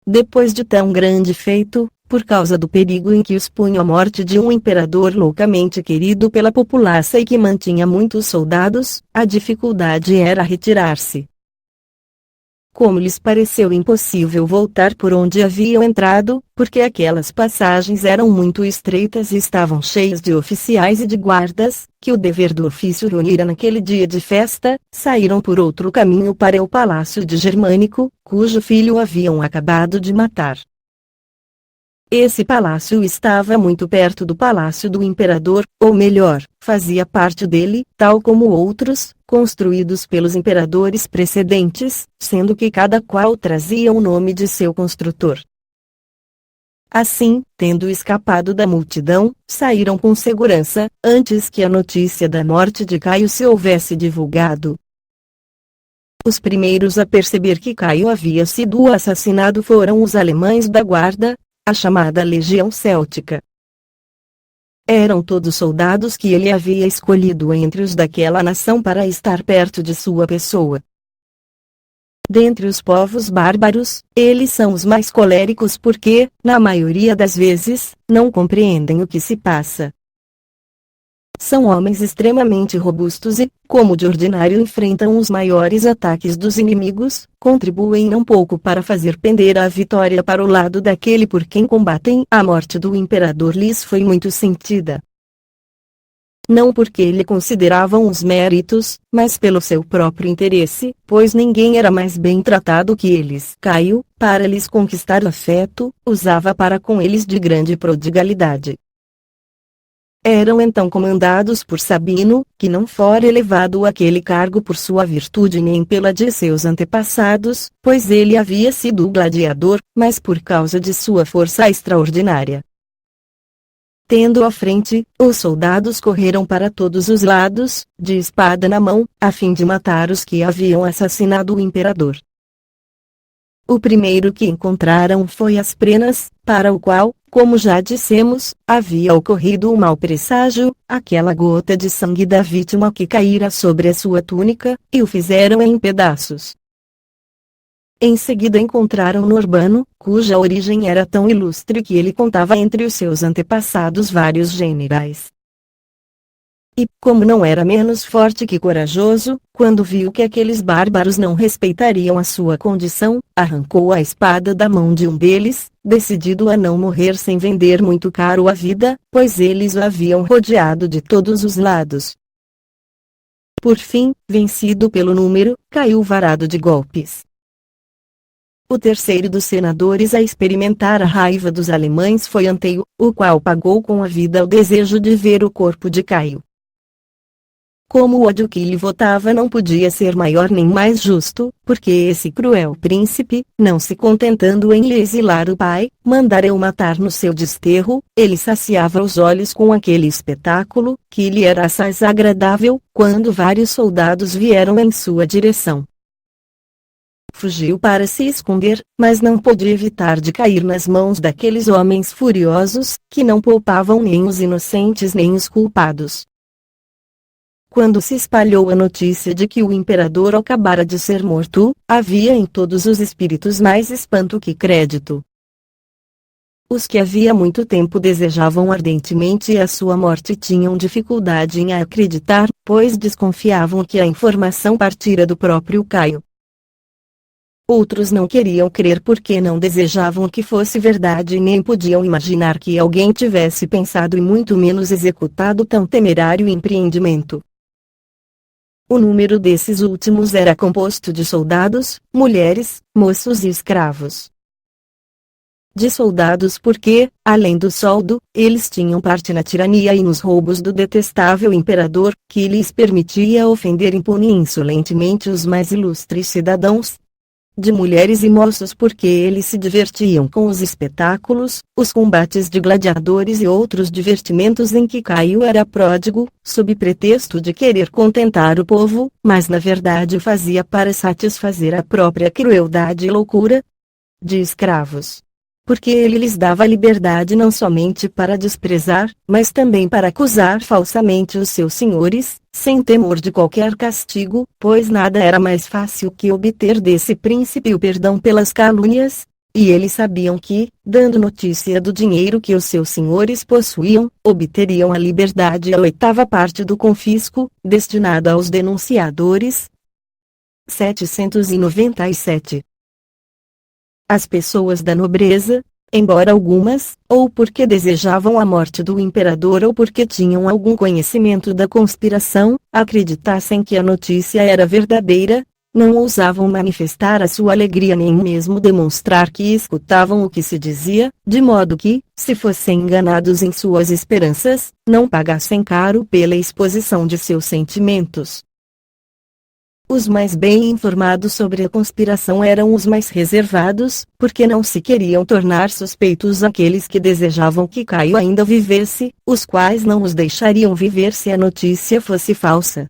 Speaker 1: Depois de tão grande feito, por causa do perigo em que os punha a morte de um imperador loucamente querido pela população e que mantinha muitos soldados, a dificuldade era retirar-se. Como lhes pareceu impossível voltar por onde haviam entrado, porque aquelas passagens eram muito estreitas e estavam cheias de oficiais e de guardas, que o dever do ofício reunira naquele dia de festa, saíram por outro caminho para o palácio de Germânico, cujo filho haviam acabado de matar. Esse palácio estava muito perto do palácio do imperador, ou melhor, fazia parte dele, tal como outros, construídos pelos imperadores precedentes, sendo que cada qual trazia o nome de seu construtor. Assim, tendo escapado da multidão, saíram com segurança, antes que a notícia da morte de Caio se houvesse divulgado. Os primeiros a perceber que Caio havia sido assassinado foram os alemães da guarda, a chamada Legião Céltica. Eram todos soldados que ele havia escolhido entre os daquela nação para estar perto de sua pessoa. Dentre os povos bárbaros, eles são os mais coléricos porque, na maioria das vezes, não compreendem o que se passa. São homens extremamente robustos e, como de ordinário enfrentam os maiores ataques dos inimigos, contribuem não pouco para fazer pender a vitória para o lado daquele por quem combatem. A morte do imperador lhes foi muito sentida. Não porque lhe consideravam os méritos, mas pelo seu próprio interesse, pois ninguém era mais bem tratado que eles. Caio, para lhes conquistar afeto, usava para com eles de grande prodigalidade. Eram então comandados por Sabino, que não fora elevado àquele cargo por sua virtude nem pela de seus antepassados, pois ele havia sido gladiador, mas por causa de sua força extraordinária. Tendo à frente, os soldados correram para todos os lados, de espada na mão, a fim de matar os que haviam assassinado o imperador. O primeiro que encontraram foi Asprenas, para o qual, como já dissemos, havia ocorrido um mau presságio, aquela gota de sangue da vítima que caíra sobre a sua túnica, e o fizeram em pedaços. Em seguida encontraram Norbano, cuja origem era tão ilustre que ele contava entre os seus antepassados vários generais. E, como não era menos forte que corajoso, quando viu que aqueles bárbaros não respeitariam a sua condição, arrancou a espada da mão de um deles, decidido a não morrer sem vender muito caro a vida, pois eles o haviam rodeado de todos os lados. Por fim, vencido pelo número, caiu varado de golpes. O terceiro dos senadores a experimentar a raiva dos alemães foi Anteio, o qual pagou com a vida o desejo de ver o corpo de Caio. Como o ódio que lhe votava não podia ser maior nem mais justo, porque esse cruel príncipe, não se contentando em lhe exilar o pai, mandara o matar no seu desterro, ele saciava os olhos com aquele espetáculo, que lhe era assaz agradável, quando vários soldados vieram em sua direção. fugiu para se esconder, mas não pôde evitar de cair nas mãos daqueles homens furiosos, que não poupavam nem os inocentes nem os culpados. Quando se espalhou a notícia de que o imperador acabara de ser morto, havia em todos os espíritos mais espanto que crédito. Os que havia muito tempo desejavam ardentemente a sua morte tinham dificuldade em acreditar, pois desconfiavam que a informação partira do próprio Caio. Outros não queriam crer porque não desejavam que fosse verdade e nem podiam imaginar que alguém tivesse pensado e muito menos executado tão temerário empreendimento. O número desses últimos era composto de soldados, mulheres, moços e escravos. De soldados porque, além do soldo, eles tinham parte na tirania e nos roubos do detestável imperador, que lhes permitia ofender impune e insolentemente os mais ilustres cidadãos. De mulheres e moços porque eles se divertiam com os espetáculos, os combates de gladiadores e outros divertimentos em que Caio era pródigo, sob pretexto de querer contentar o povo, mas na verdade o fazia para satisfazer a própria crueldade e loucura. De escravos porque ele lhes dava liberdade não somente para desprezar, mas também para acusar falsamente os seus senhores, sem temor de qualquer castigo, pois nada era mais fácil que obter desse príncipe o perdão pelas calúnias, e eles sabiam que, dando notícia do dinheiro que os seus senhores possuíam, obteriam a liberdade e a oitava parte do confisco, destinada aos denunciadores. 797. As pessoas da nobreza, embora algumas, ou porque desejavam a morte do imperador ou porque tinham algum conhecimento da conspiração, acreditassem que a notícia era verdadeira, não ousavam manifestar a sua alegria nem mesmo demonstrar que escutavam o que se dizia, de modo que, se fossem enganados em suas esperanças, não pagassem caro pela exposição de seus sentimentos. Os mais bem informados sobre a conspiração eram os mais reservados, porque não se queriam tornar suspeitos aqueles que desejavam que Caio ainda vivesse, os quais não os deixariam viver se a notícia fosse falsa.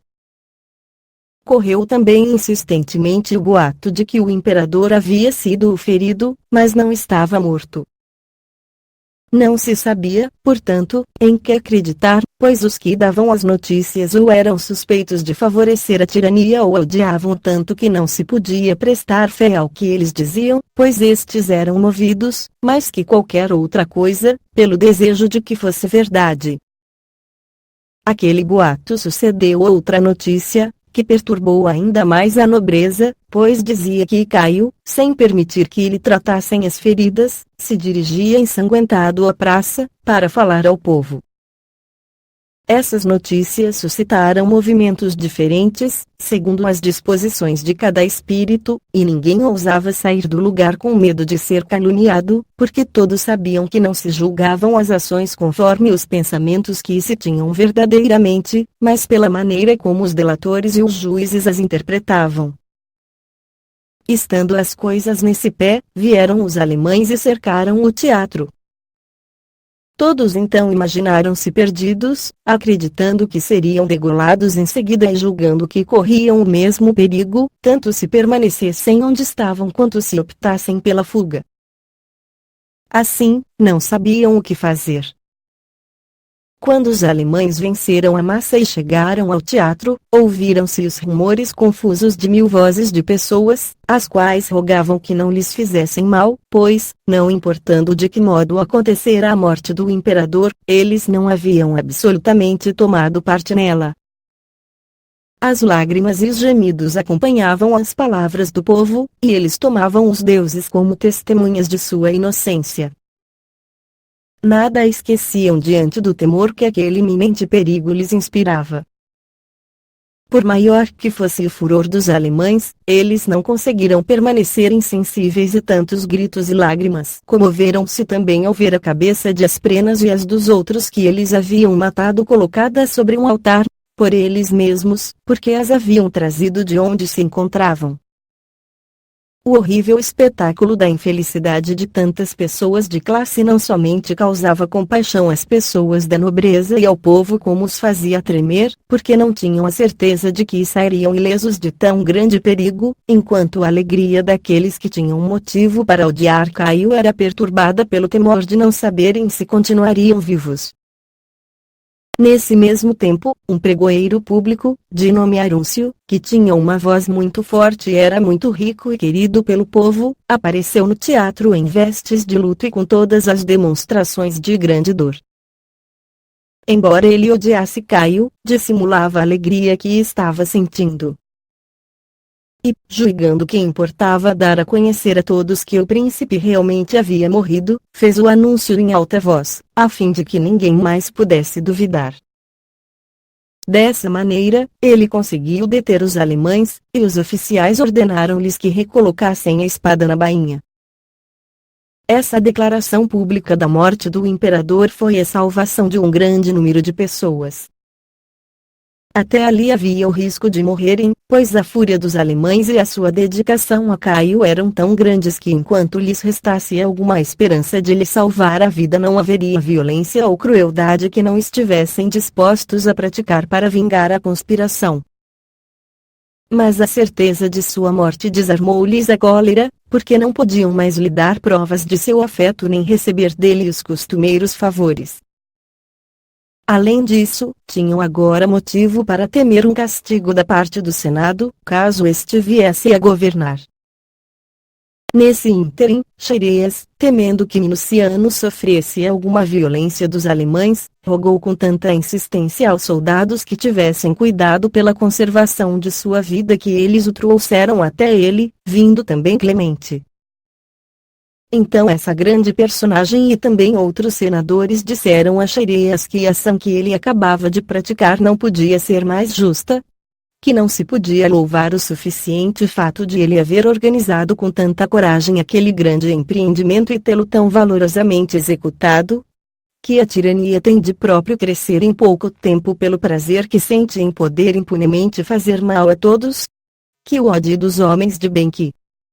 Speaker 1: Correu também insistentemente o boato de que o imperador havia sido ferido, mas não estava morto. Não se sabia, portanto, em que acreditar, pois os que davam as notícias ou eram suspeitos de favorecer a tirania ou a odiavam tanto que não se podia prestar fé ao que eles diziam, pois estes eram movidos, mais que qualquer outra coisa, pelo desejo de que fosse verdade. Aquele boato sucedeu outra notícia, que perturbou ainda mais a nobreza, pois dizia que Caio, sem permitir que lhe tratassem as feridas, se dirigia ensanguentado à praça, para falar ao povo. Essas notícias suscitaram movimentos diferentes, segundo as disposições de cada espírito, e ninguém ousava sair do lugar com medo de ser caluniado, porque todos sabiam que não se julgavam as ações conforme os pensamentos que se tinham verdadeiramente, mas pela maneira como os delatores e os juízes as interpretavam. Estando as coisas nesse pé, vieram os alemães e cercaram o teatro. Todos então imaginaram-se perdidos, acreditando que seriam degolados em seguida e julgando que corriam o mesmo perigo, tanto se permanecessem onde estavam quanto se optassem pela fuga. Assim, não sabiam o que fazer. Quando os alemães venceram a massa e chegaram ao teatro, ouviram-se os rumores confusos de 1000 vozes de pessoas, as quais rogavam que não lhes fizessem mal, pois, não importando de que modo acontecera a morte do imperador, eles não haviam absolutamente tomado parte nela. As lágrimas e os gemidos acompanhavam as palavras do povo, e eles tomavam os deuses como testemunhas de sua inocência. Nada esqueciam diante do temor que aquele iminente perigo lhes inspirava. Por maior que fosse o furor dos alemães, eles não conseguiram permanecer insensíveis e tantos gritos e lágrimas comoveram-se também ao ver a cabeça de Asprenas e as dos outros que eles haviam matado colocadas sobre um altar, por eles mesmos, porque as haviam trazido de onde se encontravam. O horrível espetáculo da infelicidade de tantas pessoas de classe não somente causava compaixão às pessoas da nobreza e ao povo, como os fazia tremer, porque não tinham a certeza de que sairiam ilesos de tão grande perigo, enquanto a alegria daqueles que tinham motivo para odiar Caio era perturbada pelo temor de não saberem se continuariam vivos. Nesse mesmo tempo, um pregoeiro público, de nome Arúncio, que tinha uma voz muito forte e era muito rico e querido pelo povo, apareceu no teatro em vestes de luto e com todas as demonstrações de grande dor. Embora ele odiasse Caio, dissimulava a alegria que estava sentindo. E, julgando que importava dar a conhecer a todos que o príncipe realmente havia morrido, fez o anúncio em alta voz, a fim de que ninguém mais pudesse duvidar. Dessa maneira, ele conseguiu deter os alemães, e os oficiais ordenaram-lhes que recolocassem a espada na bainha. Essa declaração pública da morte do imperador foi a salvação de um grande número de pessoas. Até ali havia o risco de morrerem, pois a fúria dos alemães e a sua dedicação a Caio eram tão grandes que enquanto lhes restasse alguma esperança de lhe salvar a vida não haveria violência ou crueldade que não estivessem dispostos a praticar para vingar a conspiração. Mas a certeza de sua morte desarmou-lhes a cólera, porque não podiam mais lhe dar provas de seu afeto nem receber dele os costumeiros favores. Além disso, tinham agora motivo para temer um castigo da parte do Senado, caso este viesse a governar. Nesse ínterim, Xerxes, temendo que Minuciano sofresse alguma violência dos alemães, rogou com tanta insistência aos soldados que tivessem cuidado pela conservação de sua vida que eles o trouxeram até ele, vindo também Clemente. Então essa grande personagem e também outros senadores disseram a Xerxes que a ação que ele acabava de praticar não podia ser mais justa, que não se podia louvar o suficiente fato de ele haver organizado com tanta coragem aquele grande empreendimento e tê-lo tão valorosamente executado, que a tirania tem de próprio crescer em pouco tempo pelo prazer que sente em poder impunemente fazer mal a todos, que o ódio dos homens de bem que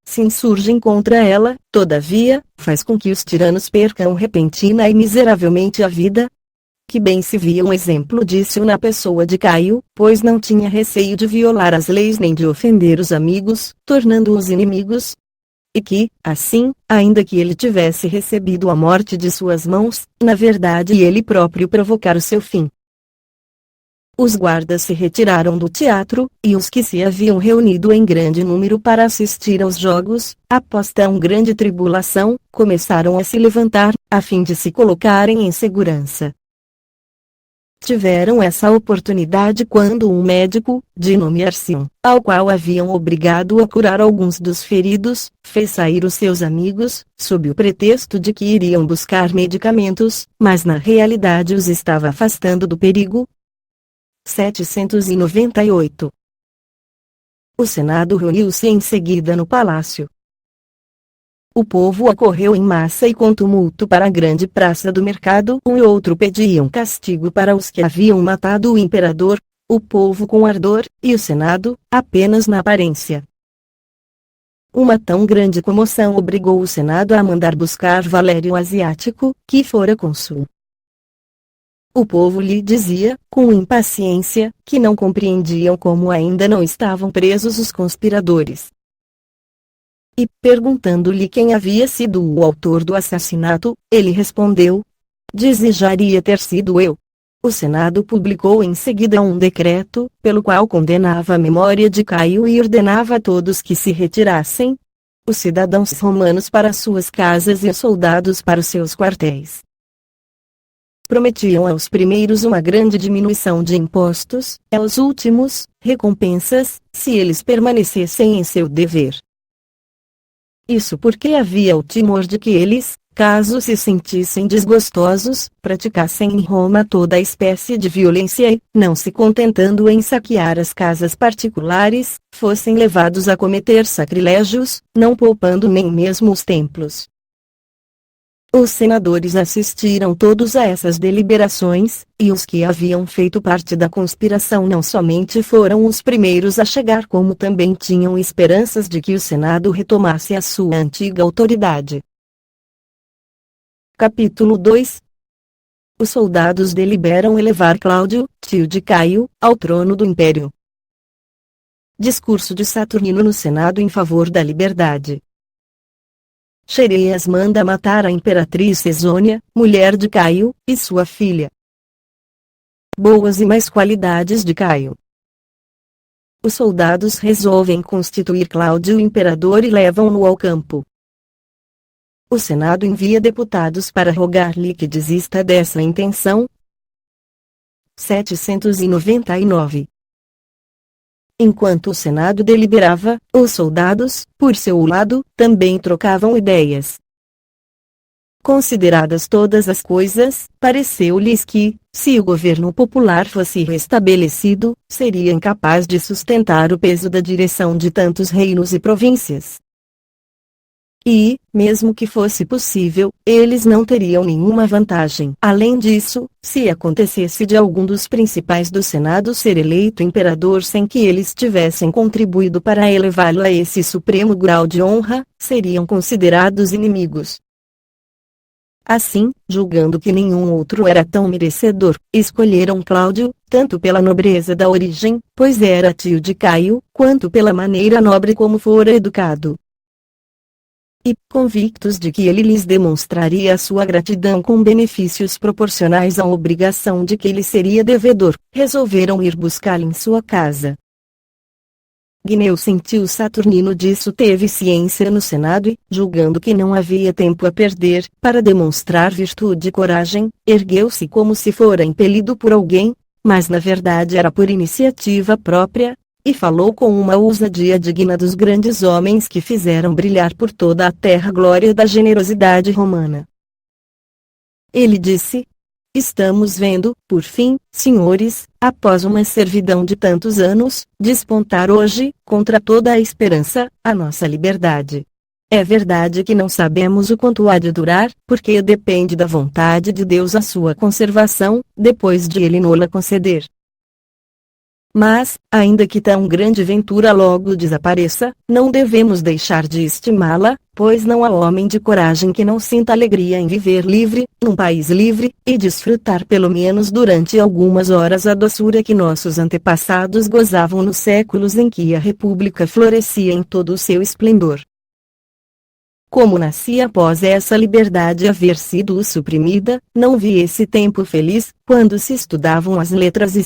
Speaker 1: se insurgem contra ela, todavia, faz com que os tiranos percam repentina e miseravelmente a vida. Que bem se via um exemplo disso na pessoa de Caio, pois não tinha receio de violar as leis nem de ofender os amigos, tornando-os inimigos. E que, assim, ainda que ele tivesse recebido a morte de suas mãos, na verdade ele próprio provocara o seu fim. Os guardas se retiraram do teatro, e os que se haviam reunido em grande número para assistir aos jogos, após tão grande tribulação, começaram a se levantar, a fim de se colocarem em segurança. Tiveram essa oportunidade quando um médico, de nome Arsion, ao qual haviam obrigado a curar alguns dos feridos, fez sair os seus amigos, sob o pretexto de que iriam buscar medicamentos, mas na realidade os estava afastando do perigo. 798. O Senado reuniu-se em seguida no palácio. O povo acorreu em massa e com tumulto para a grande praça do mercado. Um e outro pediam castigo para os que haviam matado o imperador, o povo com ardor, e o Senado, apenas na aparência. Uma tão grande comoção obrigou o Senado a mandar buscar Valério Asiático, que fora cônsul. O povo lhe dizia, com impaciência, que não compreendiam como ainda não estavam presos os conspiradores. E, perguntando-lhe quem havia sido o autor do assassinato, ele respondeu: desejaria ter sido eu. O Senado publicou em seguida um decreto, pelo qual condenava a memória de Caio e ordenava a todos que se retirassem, os cidadãos romanos para suas casas e os soldados para os seus quartéis. Prometiam aos primeiros uma grande diminuição de impostos, aos últimos, recompensas, se eles permanecessem em seu dever. Isso porque havia o temor de que eles, caso se sentissem desgostosos, praticassem em Roma toda a espécie de violência e, não se contentando em saquear as casas particulares, fossem levados a cometer sacrilégios, não poupando nem mesmo os templos. Os senadores assistiram todos a essas deliberações, e os que haviam feito parte da conspiração não somente foram os primeiros a chegar, como também tinham esperanças de que o Senado retomasse a sua antiga autoridade. Capítulo 2. Os soldados deliberam elevar Cláudio, tio de Caio, ao trono do império. Discurso de Saturnino no Senado em favor da liberdade. Xereas manda matar a imperatriz Cesônia, mulher de Caio, e sua filha. Boas e mais qualidades de Caio. Os soldados resolvem constituir Cláudio imperador e levam-no ao campo. O Senado envia deputados para rogar-lhe que desista dessa intenção. 799. Enquanto o Senado deliberava, os soldados, por seu lado, também trocavam ideias. Consideradas todas as coisas, pareceu-lhes que, se o governo popular fosse restabelecido, seria incapaz de sustentar o peso da direção de tantos reinos e províncias. E, mesmo que fosse possível, eles não teriam nenhuma vantagem. Além disso, se acontecesse de algum dos principais do Senado ser eleito imperador sem que eles tivessem contribuído para elevá-lo a esse supremo grau de honra, seriam considerados inimigos. Assim, julgando que nenhum outro era tão merecedor, escolheram Cláudio, tanto pela nobreza da origem, pois era tio de Caio, quanto pela maneira nobre como fora educado. E, convictos de que ele lhes demonstraria a sua gratidão com benefícios proporcionais à obrigação de que ele seria devedor, resolveram ir buscá-lo em sua casa. Gneu sentiu Saturnino disso, teve ciência no Senado e, julgando que não havia tempo a perder, para demonstrar virtude e coragem, ergueu-se como se fora impelido por alguém, mas na verdade era por iniciativa própria, e falou com uma ousadia digna dos grandes homens que fizeram brilhar por toda a terra a glória da generosidade romana. Ele disse: estamos vendo, por fim, senhores, após uma servidão de tantos anos, despontar hoje, contra toda a esperança, a nossa liberdade. É verdade que não sabemos o quanto há de durar, porque depende da vontade de Deus a sua conservação, depois de Ele nola conceder. Mas, ainda que tão grande ventura logo desapareça, não devemos deixar de estimá-la, pois não há homem de coragem que não sinta alegria em viver livre, num país livre, e desfrutar pelo menos durante algumas horas a doçura que nossos antepassados gozavam nos séculos em que a República florescia em todo o seu esplendor. Como nasci após essa liberdade haver sido suprimida, não vi esse tempo feliz, quando se estudavam as letras e